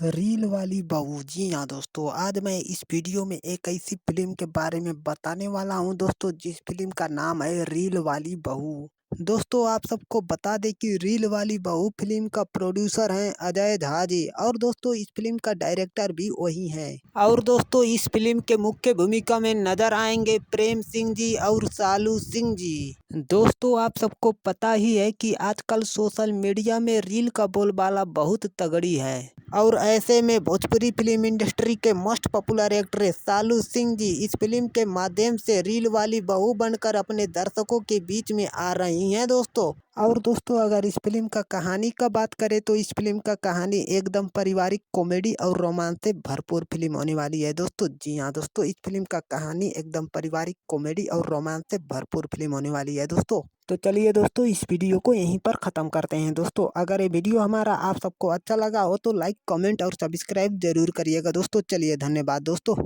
Reel वाली बहू। जी हाँ दोस्तों, आज मैं इस वीडियो में एक ऐसी फिल्म के बारे में बताने वाला हूँ दोस्तों, जिस फिल्म का नाम है रील वाली बहू। दोस्तों, आप सबको बता दें कि रील वाली बहू फिल्म का प्रोड्यूसर हैं अजय झा जी, और दोस्तों इस फिल्म का डायरेक्टर भी वही हैं। और दोस्तों इस फिल्म के मुख्य भूमिका में नजर आएंगे प्रेम सिंह जी और सालू सिंह जी। दोस्तों, आप सबको पता ही है कि आजकल सोशल मीडिया में रील का बोलबाला बहुत तगड़ी है, और ऐसे में भोजपुरी फिल्म इंडस्ट्री के मोस्ट पॉपुलर एक्ट्रेस सालू सिंह जी इस फिल्म के माध्यम से रील वाली बहू बनकर अपने दर्शकों के बीच में आ रही हैं दोस्तों। और दोस्तों, अगर इस फिल्म का कहानी का बात करें तो इस फिल्म का कहानी एकदम पारिवारिक कॉमेडी और रोमांस से भरपूर फिल्म होने वाली है दोस्तों। जी हाँ दोस्तों, इस फिल्म का कहानी एकदम पारिवारिक कॉमेडी और रोमांस से भरपूर फिल्म होने वाली है दोस्तों। तो चलिए दोस्तों, इस वीडियो को यहीं पर ख़त्म करते हैं दोस्तों। अगर ये वीडियो हमारा आप सबको अच्छा लगा हो तो लाइक, कमेंट और सब्सक्राइब जरूर करिएगा दोस्तों। चलिए, धन्यवाद दोस्तों।